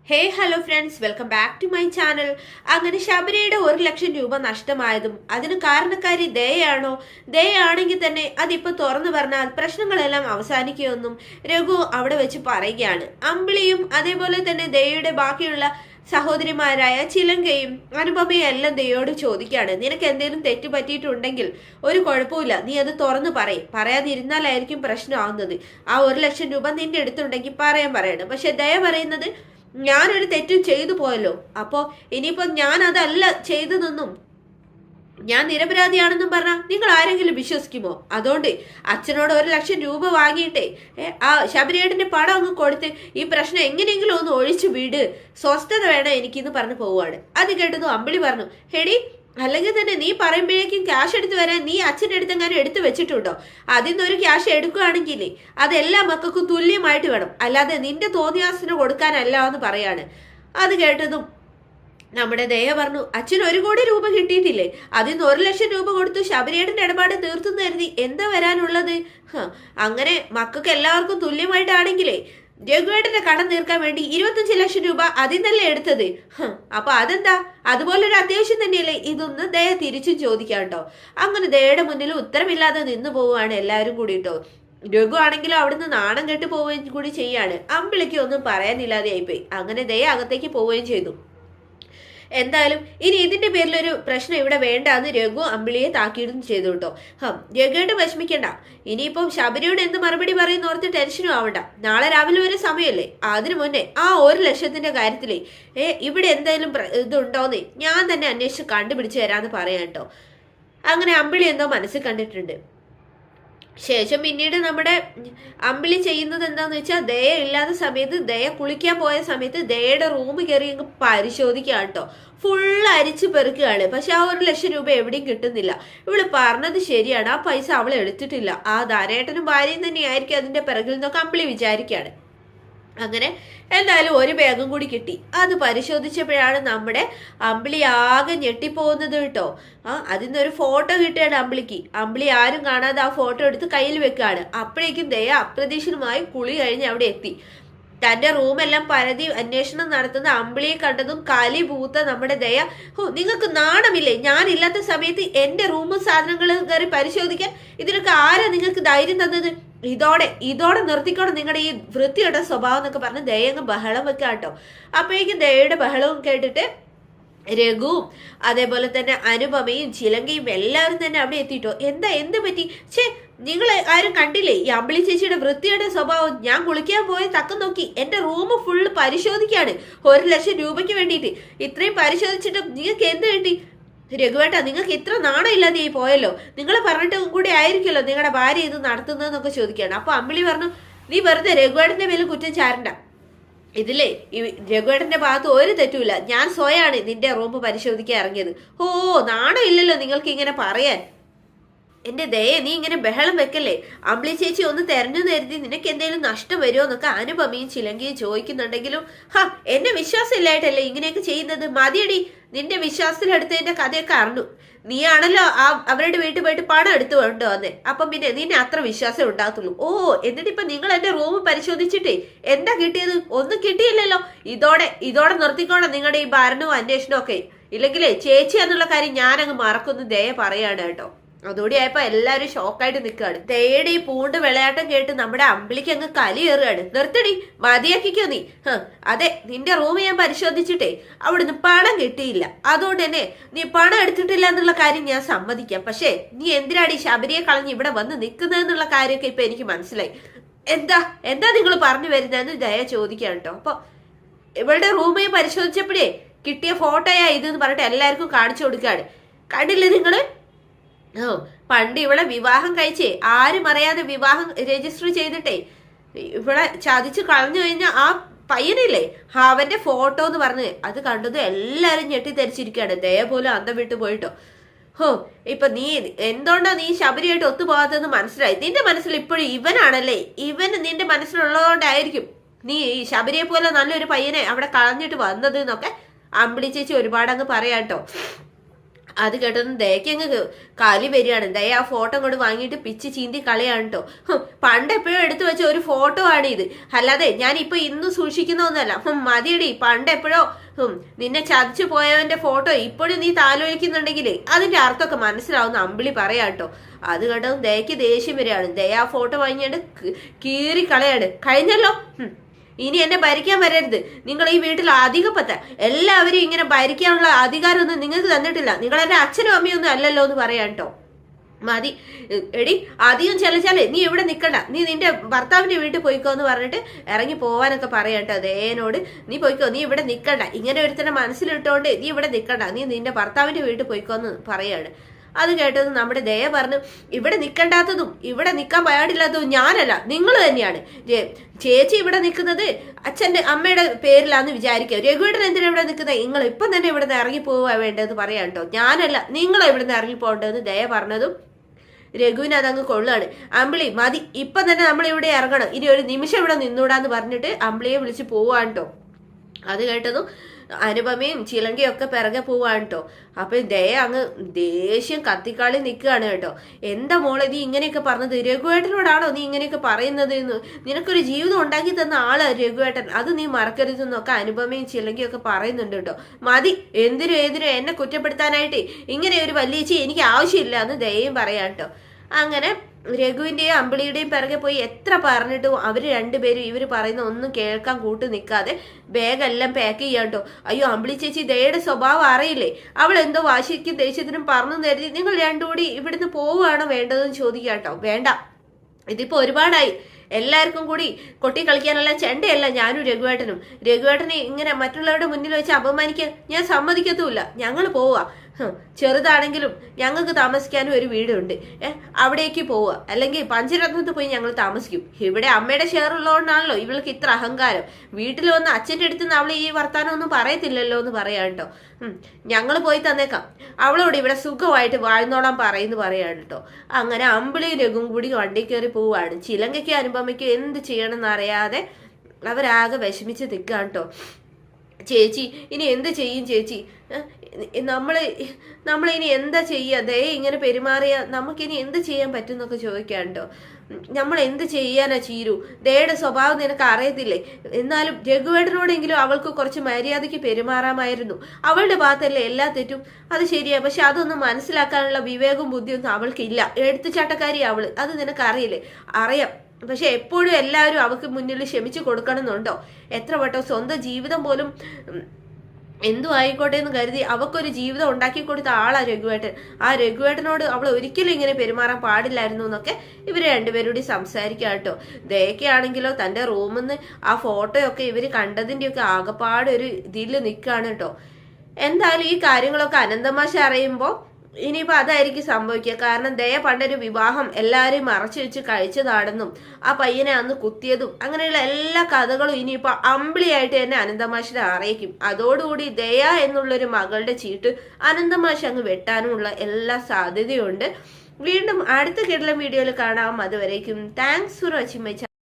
Hello friends, welcome back to my channel. അങ്ങനെ ശബരിയുടെ 1,00,000 രൂപ നഷ്ടമായതും അതിന് കാരണക്കാരി ദയയാണോ? ദയയാണെങ്കിൽ തന്നെ അതിപ്പോ തുറന്നു പറഞ്ഞാൽ പ്രശ്നങ്ങളെല്ലാം അവസാനിക്കുമെന്നും രഘു അവിടെ വെച്ച് പറയുകയാണ്. അമ്പിളിയും അതേപോലെ തന്നെ ദയയുടെ ബാക്കിയുള്ള സഹോദരിമാരായ ചിലങ്കയും അനുപമയും എല്ലാം ദയോട് ചോദിക്കുകയാണ്, നിനക്ക് എന്തെങ്കിലും തെറ്റ് പറ്റിയിട്ടുണ്ടെങ്കിൽ ഒരു കുഴപ്പമില്ല, നീ അത് തുറന്നു പറയാതിരുന്നാലായിരിക്കും പ്രശ്നമാകുന്നത്. ആ 1,00,000 രൂപ നിന്റെ അടുത്തുണ്ടെങ്കിൽ പറയണം. പക്ഷെ ദയ പറയുന്നത്, ഞാനൊരു തെറ്റും ചെയ്തു പോയല്ലോ, അപ്പോ ഇനിയിപ്പോ ഞാൻ അതല്ല ചെയ്തതെന്നും ഞാൻ നിരപരാധിയാണെന്നും പറഞ്ഞാൽ നിങ്ങൾ ആരെങ്കിലും വിശ്വസിക്കുമോ? അതുകൊണ്ട് അച്ഛനോട് 1,00,000 രൂപ വാങ്ങിയിട്ടേ ആ ശബരിയേട്ടന്റെ പണം അങ്ങ് കൊടുത്ത് ഈ പ്രശ്നം എങ്ങനെയെങ്കിലും ഒന്ന് ഒഴിച്ചു വിട്, സ്വസ്ഥത വേണം എനിക്കിന്ന് പറഞ്ഞു പോവുകയാണ്. അത് കേട്ടതും അമ്പിളി പറഞ്ഞു, ഹെടി അല്ലെങ്കിൽ തന്നെ നീ പറയുമ്പോഴേക്കും ക്യാഷ് എടുത്തു വരാൻ നീ അച്ഛൻ്റെ അടുത്തെങ്ങാനും എടുത്തു വെച്ചിട്ടുണ്ടോ? അതിൽ നിന്നൊരു ക്യാഷ് എടുക്കുകയാണെങ്കിൽ അതെല്ലാ മക്കൾക്കും തുല്യമായിട്ട് വേണം, അല്ലാതെ നിന്റെ തോന്നിയാസത്തിന് കൊടുക്കാനല്ല എന്ന് പറയാണ്. അത് കേട്ടതും നമ്മുടെ ദയ പറഞ്ഞു, അച്ഛൻ 1,00,00,000 രൂപ കിട്ടിയിട്ടില്ലേ? അതിൽ നിന്ന് 1,00,000 രൂപ കൊടുത്തു ശബരിയേട്ടന്റെ ഇടപാട് തീർത്തു കരുതി എന്താ വരാനുള്ളത്? അങ്ങനെ മക്കൾക്ക് എല്ലാവർക്കും തുല്യമായിട്ടാണെങ്കിലേ രഘുവേട്ടന്റെ കടം തീർക്കാൻ വേണ്ടി 25 ലക്ഷം രൂപ അതിൽ നിന്നല്ലേ എടുത്തത്? അപ്പൊ അതെന്താ? അതുപോലൊരു അത്യാവശ്യം തന്നെയല്ലേ ഇതൊന്ന് ദയ തിരിച്ചും ചോദിക്കാട്ടോ. അങ്ങനെ ദയയുടെ മുന്നിൽ ഉത്തരമില്ലാതെ നിന്നു പോവുകയാണ് എല്ലാവരും കൂടിയിട്ടോ. രഘു ആണെങ്കിലും അവിടുന്ന് നാണം കെട്ട് പോവുകയും കൂടി ചെയ്യാണ്. അമ്പിളിക്ക് ഒന്നും പറയാനില്ലാതെ ആയിപ്പോയി. അങ്ങനെ ദയ അകത്തേക്ക് പോവുകയും ചെയ്തു. എന്തായാലും ഇനി ഇതിന്റെ പേരിലൊരു പ്രശ്നം ഇവിടെ വേണ്ടാന്ന് രഘു അമ്പിളിയെ താക്കീടും ചെയ്തു കേട്ടോ. രഘുവേട്ട് വിഷമിക്കണ്ട, ഇനിയിപ്പം ശബരിയോട് എന്ത് മറുപടി പറയുന്ന ഓർത്ത് ടെൻഷനും ആവണ്ട. നാളെ രാവിലെ വരെ സമയമല്ലേ, അതിനു മുന്നേ ആ 1,00,000ന്റെ കാര്യത്തിലേ ഇവിടെ എന്തായാലും ഇതുണ്ടോന്നേ ഞാൻ തന്നെ അന്വേഷിച്ച് കണ്ടുപിടിച്ച് തരാന്ന് പറയാം കേട്ടോ. അങ്ങനെ അമ്പിളി എന്തോ മനസ്സിൽ കണ്ടിട്ടുണ്ട്. ശേഷം പിന്നീട് നമ്മുടെ അമ്പിളി ചെയ്യുന്നത് എന്താന്ന് വെച്ചാൽ, ദയ ഇല്ലാത്ത സമയത്ത്, ദയ കുളിക്കാൻ പോയ സമയത്ത് ദയയുടെ റൂം കയറി അങ്ങ് പരിശോധിക്കുക കേട്ടോ. ഫുള്ള് അരിച്ചു പെറുക്കുകയാണ്. പക്ഷെ ആ 1,00,000 രൂപ എവിടെയും കിട്ടുന്നില്ല. ഇവള് പറഞ്ഞത് ശരിയാണ്, ആ പൈസ അവൾ എടുത്തിട്ടില്ല. ആ ധാരേട്ടനും ഭാര്യയും തന്നെയായിരിക്കും അതിന്റെ പിറകിൽ നിന്നൊക്കെ അമ്പിളി വിചാരിക്കുകയാണ്. അങ്ങനെ എന്തായാലും ഒരു ബാഗും കൂടി കിട്ടി. അത് പരിശോധിച്ചപ്പോഴാണ് നമ്മുടെ അമ്പിളി ആകെ ഞെട്ടിപ്പോകുന്നത് കേട്ടോ. അതിന്നൊരു ഫോട്ടോ കിട്ടിയാണ് അമ്പിളിക്ക്. അമ്പിളി ആരും കാണാതെ ആ ഫോട്ടോ എടുത്ത് കയ്യിൽ വെക്കുകയാണ്. അപ്പോഴേക്കും ദയ അപ്രതീക്ഷിതമായി കുളി കഴിഞ്ഞ് അവിടെ എത്തി. തന്റെ റൂമെല്ലാം പരതി അന്വേഷണം നടത്തുന്ന അമ്പിളിയെ കണ്ടതും കാലി പൂത്ത നമ്മുടെ ദയ, നിങ്ങൾക്ക് നാണമില്ലേ? ഞാനില്ലാത്ത സമയത്ത് എന്റെ റൂമും സാധനങ്ങളും കയറി പരിശോധിക്കാൻ ഇതിനൊക്കെ ആരാ നിങ്ങൾക്ക് ധൈര്യം തന്നത്? ഇതോടെ നിർത്തിക്കോണം നിങ്ങളുടെ ഈ വൃത്തിയുടെ സ്വഭാവം എന്നൊക്കെ പറഞ്ഞ് ദയങ്ങ് ബഹളം വെക്കാം കേട്ടോ. അപ്പോഴേക്കും ദയയുടെ ബഹളവും കേട്ടിട്ട് രഘുവും അതേപോലെ തന്നെ അനുപമയും ചിലങ്കയും എല്ലാവരും തന്നെ അവിടെ എത്തിയിട്ടോ. എന്ത് പറ്റി? നിങ്ങൾ ആരും കണ്ടില്ലേ ഈ അമ്പിളി ചേച്ചിയുടെ വൃത്തിയുടെ സ്വഭാവം? ഞാൻ കുളിക്കാൻ പോയ തക്കം നോക്കി എന്റെ റൂം ഫുള്ള് പരിശോധിക്കാണ് 1,00,000 രൂപയ്ക്ക് വേണ്ടിയിട്ട്. ഇത്രയും പരിശോധിച്ചിട്ട് നിങ്ങൾക്ക് എന്ത് കിട്ടി? രഘുവേട്ട, നിങ്ങൾക്ക് ഇത്ര നാണം ഇല്ലാതെ പോയല്ലോ. നിങ്ങൾ പറഞ്ഞിട്ടും കൂടി ആയിരിക്കുമല്ലോ നിങ്ങളുടെ ഭാര്യ ഇത് നടത്തുന്നതെന്നൊക്കെ ചോദിക്കുകയാണ്. അപ്പൊ അമ്പിളി പറഞ്ഞു, നീ വെറുതെ രഘുവേട്ടന്റെ മേലും കുറ്റം ചാരണ്ട. ഇതില്ലേ ഈ രഘുവേട്ടന്റെ ഭാഗത്ത് ഒരു തെറ്റുമില്ല. ഞാൻ സ്വയാണ് നിന്റെ റൂം പരിശോധിക്കാൻ ഇറങ്ങിയത്. നാണം ഇല്ലല്ലോ നിങ്ങൾക്ക് ഇങ്ങനെ പറയാൻ. എന്റെ ദയ, നീ ഇങ്ങനെ ബഹളം വെക്കല്ലേ. അമ്പിളി ചേച്ചി ഒന്ന് തെരഞ്ഞു കരുതി നിനക്ക് എന്തെങ്കിലും നഷ്ടം വരുമോ എന്നൊക്കെ അനുപമയും ചിലങ്കയും ചോദിക്കുന്നുണ്ടെങ്കിലും എന്നെ വിശ്വാസം ഇല്ലായിട്ടല്ലേ ഇങ്ങനെയൊക്കെ ചെയ്യുന്നത്? മതിയടി, നിന്റെ വിശ്വാസത്തിലെടുത്തതിന്റെ കഥയൊക്കെ അറിഞ്ഞു. നീയാണല്ലോ അവരുടെ വീട്ടിൽ പോയിട്ട് പണം എടുത്തു കൊണ്ടു വന്നേ. അപ്പം പിന്നെ നിന്നെ അത്ര വിശ്വാസം ഉണ്ടാകത്തുള്ളൂ. എന്നിട്ടിപ്പൊ നിങ്ങൾ എന്റെ റൂം പരിശോധിച്ചിട്ടേ എന്താ കിട്ടിയത്? ഒന്നും കിട്ടിയില്ലല്ലോ. ഇതോടെ നിർത്തിക്കോണം നിങ്ങളുടെ ഈ ഭരണവും അന്വേഷണവും ഒക്കെ. ഇല്ലെങ്കിലേ ചേച്ചി എന്നുള്ള കാര്യം ഞാനങ്ങ് മറക്കുന്നു ദയ പറയാണ് കേട്ടോ. അതോടെ ആയപ്പോ എല്ലാരും ഷോക്കായിട്ട് നിൽക്കുകയാണ്. ദയയുടെ ഈ പൂണ്ട് വിളയാട്ടം കേട്ട് നമ്മുടെ അമ്പിളിക്ക് അങ്ങ് കലി കയറുകയാണ്. നിർത്തടി, മതിയാക്കിക്കോ നീ. അതെ, നിന്റെ റൂം ഞാൻ പരിശോധിച്ചിട്ടേ അവിടുന്ന് പണം കിട്ടിയില്ല. അതുകൊണ്ട് തന്നെ നീ പണം എടുത്തിട്ടില്ല എന്നുള്ള കാര്യം ഞാൻ സമ്മതിക്കാം. പക്ഷേ നീ എന്തിനാണ് ഈ ശബരിയെ കളഞ്ഞ് ഇവിടെ വന്ന് നിൽക്കുന്നതെന്നുള്ള കാര്യമൊക്കെ ഇപ്പൊ എനിക്ക് മനസ്സിലായി. എന്താ നിങ്ങൾ പറഞ്ഞു വരുന്നതെന്ന് ദയ ചോദിക്കാം കേട്ടോ. അപ്പൊ ഇവളുടെ റൂമേ പരിശോധിച്ചപ്പോഴേ കിട്ടിയ ഫോട്ടോയാ ഇതെന്ന് പറഞ്ഞിട്ട് എല്ലാവർക്കും കാണിച്ചു കൊടുക്കുകയാണ്. കണ്ടില്ലേ നിങ്ങള്? പണ്ട് ഇവിടെ വിവാഹം കഴിച്ചേ ആരും അറിയാതെ വിവാഹം രജിസ്റ്റർ ചെയ്തിട്ടേ ഇവിടെ ചതിച്ചു കളഞ്ഞു കഴിഞ്ഞ ആ പയ്യനില്ലേ, അവന്റെ ഫോട്ടോ എന്ന് പറഞ്ഞ് അത് കണ്ടത് എല്ലാരും ഞെട്ടിത്തെരിച്ചിരിക്കുകയാണ്. ദയ പോലും അന്തം വിട്ടു പോയിട്ടോ. ഇപ്പൊ നീ എന്തുകൊണ്ടാ നീ ശബരിയായിട്ട് ഒത്തുപോകാത്തതെന്ന് മനസ്സിലായി. നിന്റെ മനസ്സിൽ ഇപ്പോഴും ഇവനാണല്ലേ, ഇവൻ നിന്റെ മനസ്സിലുള്ളതുകൊണ്ടായിരിക്കും നീ ശബരിയെ പോലെ നല്ലൊരു പയ്യനെ അവിടെ കളഞ്ഞിട്ട് വന്നത് എന്നൊക്കെ അമ്പിളി ചേച്ചി ഒരുപാട് അങ്ങ് പറയാട്ടോ. അത് കേട്ടതും ദയക്ക് അങ്ങ് കലി വരികയാണ്. ദയ ആ ഫോട്ടോ കൊണ്ട് വാങ്ങിയിട്ട് പിച്ച് ചീന്തി കളയാണ് കേട്ടോ. പണ്ട് എപ്പോഴും എടുത്തു വെച്ച ഒരു ഫോട്ടോ ആണ് ഇത്, അല്ലാതെ ഞാൻ ഇപ്പൊ ഇന്ന് സൂക്ഷിക്കുന്ന ഒന്നല്ല. മതിയടി, പണ്ട് എപ്പോഴോ നിന്നെ ചതിച്ചു പോയവന്റെ ഫോട്ടോ ഇപ്പോഴും നീ താലോചിക്കുന്നുണ്ടെങ്കിൽ അതിന്റെ അർത്ഥമൊക്കെ മനസ്സിലാവുന്ന അമ്പിളി പറയാട്ടോ. അത് കേട്ടതും ദയക്ക് ദേഷ്യം വരികയാണ്. ദയ ആ ഫോട്ടോ വാങ്ങിയിട്ട് കീറി കളയാണ്. കഴിഞ്ഞല്ലോ, ഇനി എന്നെ ഭരിക്കാൻ വരരുത്. നിങ്ങൾ ഈ വീട്ടിൽ അധികപ്പത്ത എല്ലാവരും ഇങ്ങനെ ഭരിക്കാനുള്ള അധികാരമൊന്നും നിങ്ങൾക്ക് തന്നിട്ടില്ല. നിങ്ങൾ എന്റെ അച്ഛനും അമ്മയും ഒന്നും അല്ലല്ലോ എന്ന് പറയാം കേട്ടോ. മതി എടി, അധികം ചെലച്ചാലേ നീ ഇവിടെ നിൽക്കണ്ട, നീ നിന്റെ ഭർത്താവിന്റെ വീട്ടിൽ പോയിക്കോ എന്ന് പറഞ്ഞിട്ട് ഇറങ്ങി പോവാനൊക്കെ പറയാം കേട്ടോ ദേയനോട്. നീ പോയിക്കോ, നീ ഇവിടെ നിൽക്കണ്ട, ഇങ്ങനെ ഒരുത്തന്നെ മനസ്സിലിട്ടോണ്ട് നീ ഇവിടെ നിൽക്കണ്ട, നീ നിന്റെ ഭർത്താവിന്റെ വീട്ടിൽ പോയിക്കോ എന്ന് പറയാണ്. അത് കേട്ടത് നമ്മുടെ ദയ പറഞ്ഞു, ഇവിടെ നിൽക്കണ്ടാത്തതും ഇവിടെ നിൽക്കാൻ പാടില്ലാത്തതും ഞാനല്ല, നിങ്ങൾ തന്നെയാണ്. ചേച്ചി ഇവിടെ നിൽക്കുന്നത് അച്ഛന്റെ അമ്മയുടെ പേരിലാന്ന് വിചാരിക്കുക. രഘുവേട്ടൻ എന്തിനാ ഇവിടെ നിൽക്കുന്നത്? നിങ്ങൾ ഇപ്പം തന്നെ ഇവിടെ നിന്ന് ഇറങ്ങി പോവുക വേണ്ടതെന്ന് പറയാം കേട്ടോ. ഞാനല്ല, നിങ്ങളെ ഇവിടെ നിന്ന് ഇറങ്ങി പോകേണ്ടതെന്ന് ദയ പറഞ്ഞതും രഘുവിന് അതങ്ങ് കൊള്ളാണ്. അമ്പിളി മതി, ഇപ്പം തന്നെ നമ്മളിവിടെ ഇറങ്ങണം, ഇനി ഒരു നിമിഷം ഇവിടെ നിന്നൂടാന്ന് പറഞ്ഞിട്ട് അമ്പിളിയെ വിളിച്ച് പോവാണ് കേട്ടോ. അത് കേട്ടതും അനുപമയും ചിലങ്കയും ഒക്കെ പിറകെ പോവാണ് കേട്ടോ. അപ്പൊ ദയ അങ്ങ് ദേഷ്യം കത്തിക്കാളി നിൽക്കുകയാണ് കേട്ടോ. എന്താ മോളെ നീ ഇങ്ങനെയൊക്കെ പറഞ്ഞത്? രഘുവേട്ടനോടാണോ നീ ഇങ്ങനെയൊക്കെ പറയുന്നത്? നിനക്കൊരു ജീവിതം ഉണ്ടാക്കി തന്ന ആള് രഘുവേട്ടൻ, അത് നീ മറക്കരുതെന്നൊക്കെ അനുപമയും ചിലങ്കയും ഒക്കെ പറയുന്നുണ്ട് കേട്ടോ. മതി, എന്തിനും ഏതിനും എന്നെ കുറ്റപ്പെടുത്താനായിട്ട് ഇങ്ങനെ ഒരു വലിയ എനിക്ക് ആവശ്യമില്ല എന്ന് ദയയും പറയാം കേട്ടോ. അങ്ങനെ രഘുവിന്റെയും അമ്പിളിയുടെയും പിറകെ പോയി എത്ര പറഞ്ഞിട്ടും അവര് രണ്ടുപേരും ഇവര് പറയുന്ന ഒന്നും കേൾക്കാൻ കൂട്ട് നിൽക്കാതെ ബാഗെല്ലാം പാക്ക് ചെയ്യാം കേട്ടോ. അയ്യോ, അമ്പിളി ചേച്ചി ദയയുടെ സ്വഭാവം അറിയില്ലേ, അവൾ എന്തോ വാശിക്കും ദേഷ്യത്തിനും പറഞ്ഞു തരുതി നിങ്ങൾ രണ്ടുകൂടി ഇവിടുന്ന് പോവുകയാണോ വേണ്ടതെന്ന് ചോദിക്കാം കേട്ടോ. വേണ്ട, ഇതിപ്പോ ഒരുപാടായി, എല്ലാവർക്കും കൂടി കൊട്ടി കളിക്കാനുള്ള ചെണ്ടയല്ല ഞാനും രഘുവേട്ടനും. രഘുവേട്ടനെ ഇങ്ങനെ മറ്റുള്ളവരുടെ മുന്നിൽ വെച്ച് അപമാനിക്കാൻ ഞാൻ സമ്മതിക്കത്തുമില്ല. ഞങ്ങൾ പോവാ, ചെറുതാണെങ്കിലും ഞങ്ങൾക്ക് താമസിക്കാനും ഒരു വീടുണ്ട്, അവിടേക്ക് പോവുക, അല്ലെങ്കിൽ പഞ്ചരത്നത്തിൽ പോയി ഞങ്ങൾ താമസിക്കും. ഇവിടെ അമ്മയുടെ ഷെയർ ഉള്ളതുകൊണ്ടാണല്ലോ ഇവൾക്ക് ഇത്ര അഹങ്കാരം. വീട്ടിൽ വന്ന് അച്ഛൻ്റെ അടുത്ത് നിന്ന് അവൾ ഈ വർത്താനം ഒന്നും പറയത്തില്ലല്ലോ എന്ന് പറയാം കേട്ടോ. ഞങ്ങൾ പോയി തന്നേക്കാം, അവളോട് ഇവിടെ സുഖമായിട്ട് വാഴ്ന്നോളാൻ പറയുന്നു പറയാൻ കേട്ടോ. അങ്ങനെ അമ്പിളിയും രഘുവും കൂടി വണ്ടി കയറി പോവുകയാണ്. ചിലങ്കയ്ക്കും അനുപമയ്ക്കും എന്ത് ചെയ്യണമെന്ന് അറിയാതെ അവരാകെ വിഷമിച്ച് നിൽക്കുകയാണ് കേട്ടോ. ചേച്ചി ഇനി എന്ത് ചെയ്യും ചേച്ചി? നമ്മളിനി എന്താ ചെയ്യുക? ദയ ഇങ്ങനെ പെരുമാറിയ നമുക്കിനി എന്ത് ചെയ്യാൻ പറ്റും എന്നൊക്കെ ചോദിക്കാം കേട്ടോ. നമ്മൾ എന്ത് ചെയ്യാനാ ചീരു? ദയയുടെ സ്വഭാവം നിനക്ക് അറിയത്തില്ലേ? എന്നാലും രഘുവേട്ടനോടെങ്കിലും അവൾക്ക് കുറച്ച് മര്യാദയ്ക്ക് പെരുമാറാമായിരുന്നു. അവളുടെ ഭാഗത്തല്ലേ എല്ലാ തെറ്റും, അത് ശരിയാ. പക്ഷെ അതൊന്നും മനസ്സിലാക്കാനുള്ള വിവേകവും ബുദ്ധിയൊന്നും അവൾക്കില്ല. എടുത്തുചാട്ടക്കാരി അവള്, അത് നിനക്ക് അറിയില്ലേ? അറിയാം. പക്ഷെ എപ്പോഴും എല്ലാവരും അവൾക്ക് മുന്നിൽ ക്ഷമിച്ചു കൊടുക്കണമെന്നുണ്ടോ? എത്ര വട്ടം സ്വന്തം ജീവിതം പോലും എന്തു ആയിക്കോട്ടെ എന്ന് കരുതി അവക്കൊരു ജീവിതം ഉണ്ടാക്കി കൊടുത്ത ആളാ രഘുവേട്ടൻ. ആ രഘുവേട്ടനോട് അവൾ ഒരിക്കലും ഇങ്ങനെ പെരുമാറാൻ പാടില്ലായിരുന്നു എന്നൊക്കെ ഇവര് രണ്ടുപേരോട് സംസാരിക്കാം കേട്ടോ. ദയക്കാണെങ്കിലോ തന്റെ റൂമിൽ നിന്ന് ആ ഫോട്ടോയൊക്കെ ഇവര് കണ്ടതിന്റെയൊക്കെ ആകെപ്പാട് ഒരു ഇതിൽ നിൽക്കുകയാണ് കേട്ടോ. എന്തായാലും ഈ കാര്യങ്ങളൊക്കെ അനന്തമാഷ അറിയുമ്പോൾ ഇനിയിപ്പോൾ അതായിരിക്കും സംഭവിക്കുക. കാരണം ദയ പണ്ടൊരു വിവാഹം എല്ലാവരെയും മറച്ചു വെച്ച് കഴിച്ചതാണെന്നും ആ പയ്യനെ അന്ന് കുത്തിയതും അങ്ങനെയുള്ള എല്ലാ കഥകളും ഇനിയിപ്പോൾ അമ്പിളിയായിട്ട് തന്നെ അനന്തമാഷിനെ അറിയിക്കും. അതോടുകൂടി ദയ എന്നുള്ളൊരു മകളുടെ ചീട്ട് അനന്തമാഷ് അങ്ങ് വെട്ടാനുമുള്ള എല്ലാ സാധ്യതയുണ്ട്. വീണ്ടും അടുത്ത കിടലം വീഡിയോയിൽ കാണാം. അതുവരേക്കും thanks for watching my channel.